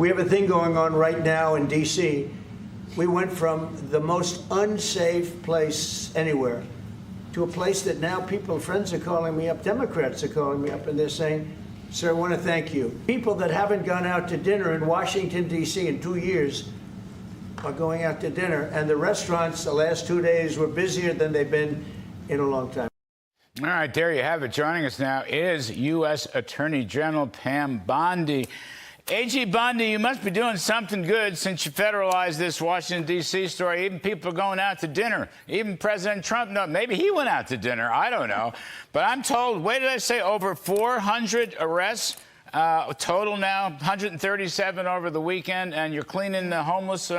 We have a thing going on right now in D.C. We went from the most unsafe place anywhere to a place that now people, friends are calling me up, Democrats are calling me up, and they're saying, sir, I want to thank you. People that haven't gone out to dinner in Washington, D.C. in 2 years are going out to dinner. And the restaurants the last 2 days were busier than they've been in a long time. All right, there you have it. Joining us now is U.S. Attorney General Pam Bondi. AG Bondi, you must be doing something good since you federalized this Washington, D.C. story. Even people are going out to dinner. Even President Trump, no, maybe he went out to dinner. I don't know. But I'm told, what did I say, over 400 arrests total now, 137 over the weekend, and you're cleaning the homeless.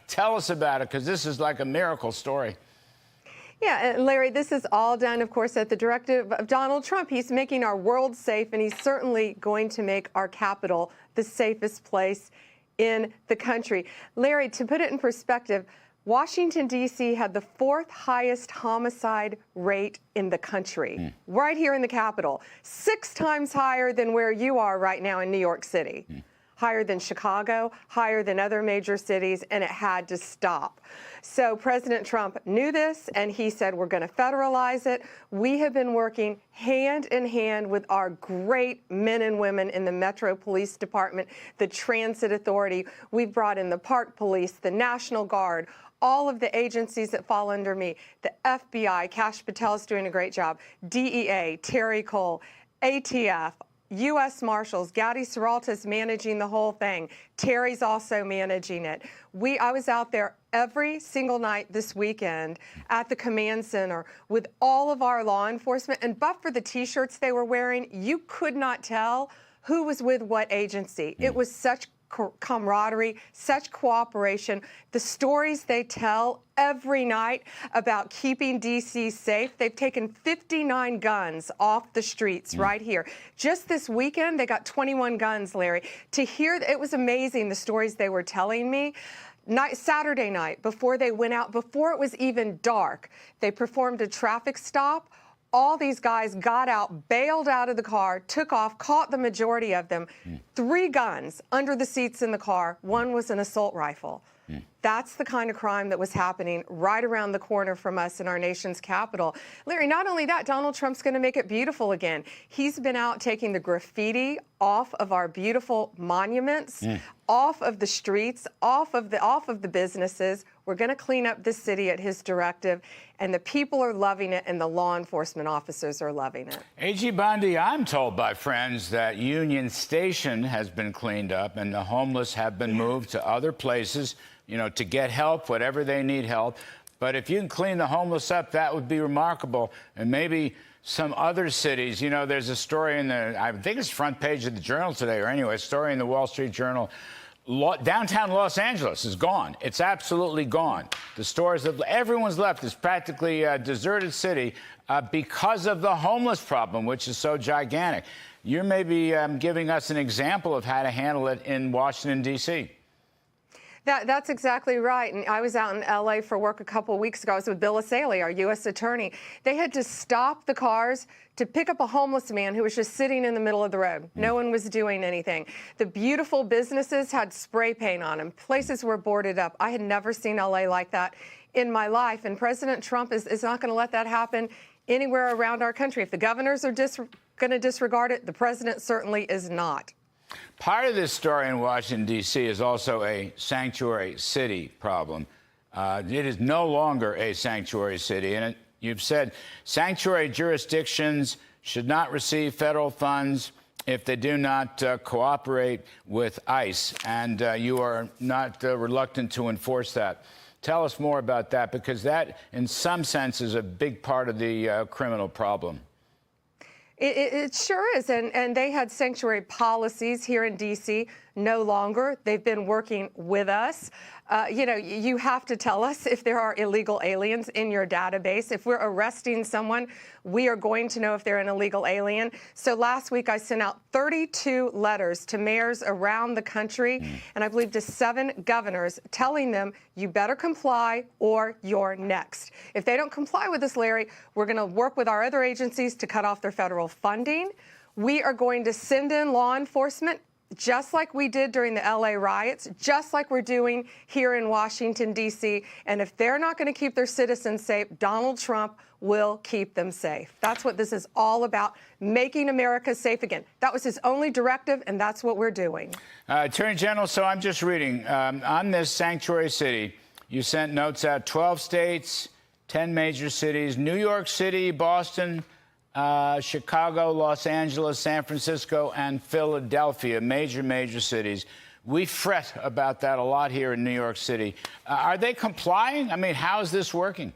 Tell us about it, because this is like a miracle story. Yeah, and Larry, this is all done, of course, at the directive of Donald Trump. He's making our world safe, and he's certainly going to make our capital the safest place in the country. Larry, to put it in perspective, Washington, D.C. had the 4th highest homicide rate in the country, right here in the Capitol, 6 times higher than where you are right now in New York City. Higher than Chicago, higher than other major cities, and it had to stop. So President Trump knew this, and he said, we're going to federalize it. We have been working hand in hand with our great men and women in the Metro Police Department, the Transit Authority. We've brought in the Park Police, the National Guard, all of the agencies that fall under me, the FBI, Kash Patel's doing a great job, DEA, Terry Cole, ATF, U.S. Marshals, Gowdy Serralta's managing the whole thing. Terry's also managing it. I was out there every single night this weekend at the command center with all of our law enforcement, and but for the T-shirts they were wearing, you could not tell who was with what agency. It was such camaraderie, such cooperation. The stories they tell every night about keeping D.C. safe. They've taken 59 guns off the streets right here. Just this weekend, they got 21 guns, Larry. To hear, it was amazing, the stories they were telling me. Saturday night, before they went out, before it was even dark, they performed a traffic stop. All these guys got out, bailed out of the car, took off, caught the majority of them. 3 guns under the seats in the car. 1 was an assault rifle. That's the kind of crime that was happening right around the corner from us in our nation's capital. Larry, not only that, Donald Trump's going to make it beautiful again. He's been out taking the graffiti off of our beautiful monuments, off of the streets, off of the businesses. We're going to clean up this city at his directive, and the people are loving it, and the law enforcement officers are loving it. AG Bondi, I'm told by friends that Union Station has been cleaned up and the homeless have been moved to other places, you know, to get help, whatever they need help. But if you can clean the homeless up, that would be remarkable. And maybe some other cities, you know, there's a story in the, I think it's front page of the Journal today, or anyway, a story in the Wall Street Journal. Downtown Los Angeles is gone. It's absolutely gone. The stores, everyone's left. It's practically a deserted city because of the homeless problem, which is so gigantic. You're maybe giving us an example of how to handle it in Washington, D.C. That's exactly right. And I was out in L.A. for work a couple of weeks ago. I was with Bill Asaley, our U.S. attorney. They had to stop the cars to pick up a homeless man who was just sitting in the middle of the road. No one was doing anything. The beautiful businesses had spray paint on them. Places were boarded up. I had never seen L.A. like that in my life. And President Trump is not going to let that happen anywhere around our country. If the governors are going to disregard it, the president certainly is not. Part of this story in Washington, D.C. is also a sanctuary city problem. It is no longer a sanctuary city. And you've said sanctuary jurisdictions should not receive federal funds if they do not cooperate with ICE. And you are not reluctant to enforce that. Tell us more about that, because that, in some sense, is a big part of the criminal problem. It sure is, and they had sanctuary policies here in D.C. No longer. They've been working with us. You know, you have to tell us if there are illegal aliens in your database. If we're arresting someone, we are going to know if they're an illegal alien. So last week I sent out 32 letters to mayors around the country, and I believe to 7 governors, telling them you better comply or you're next. If they don't comply with this, Larry, we're going to work with our other agencies to cut off their federal funding. We are going to send in law enforcement just like we did during the LA riots, just like we're doing here in Washington, D.C. And if they're not going to keep their citizens safe, Donald Trump will keep them safe. That's what this is all about, making America safe again. That was his only directive, and that's what we're doing. Attorney General, so I'm just reading. On this sanctuary city, you sent notes out, 12 states, 10 major cities, New York City, Boston, Chicago, Los Angeles, San Francisco, and Philadelphia, major cities. We fret about that a lot here in New York City. Are they complying? I mean, how is this working?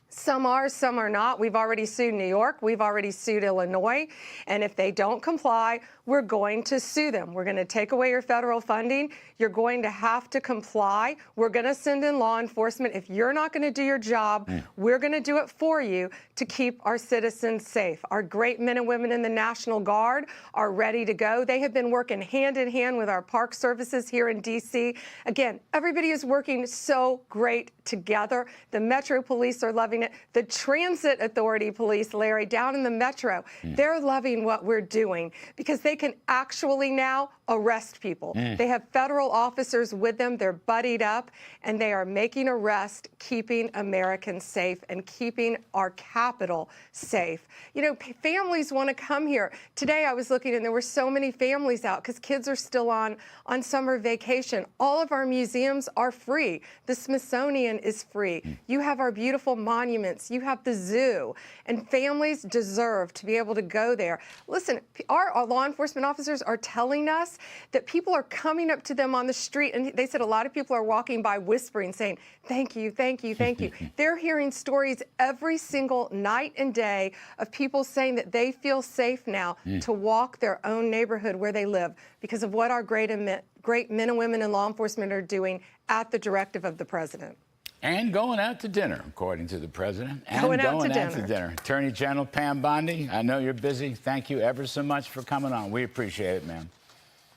Some are, some are not. We've already sued New York. We've already sued Illinois. And if they don't comply, we're going to sue them. We're going to take away your federal funding. You're going to have to comply. We're going to send in law enforcement. If you're not going to do your job, we're going to do it for you to keep our citizens safe. Our great men and women in the National Guard are ready to go. They have been working hand in hand with our park services here in D.C. Again, everybody is working so great together. The Metro Police are loving it. The Transit Authority Police, Larry, down in the Metro, they're loving what we're doing because they can actually now arrest people. They have federal officers with them. They're buddied up, and they are making arrests, keeping Americans safe and keeping our capital safe. You know, families want to come here. Today I was looking, and there were so many families out because kids are still on summer vacation. All of our museums are free. The Smithsonian is free. You have our beautiful monuments. You have the zoo. And families deserve to be able to go there. Listen, our law enforcement officers are telling us that people are coming up to them on the street, and they said a lot of people are walking by whispering, saying, thank you, thank you, thank you. They're hearing stories every single night and day of people saying that they feel safe now to walk their own neighborhood where they live because of what our great men and women in law enforcement are doing at the directive of the president. And going out to dinner, according to the president. And Going out to dinner. Attorney General Pam Bondi, I know you're busy. Thank you ever so much for coming on. We appreciate it, ma'am.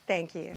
Thank you.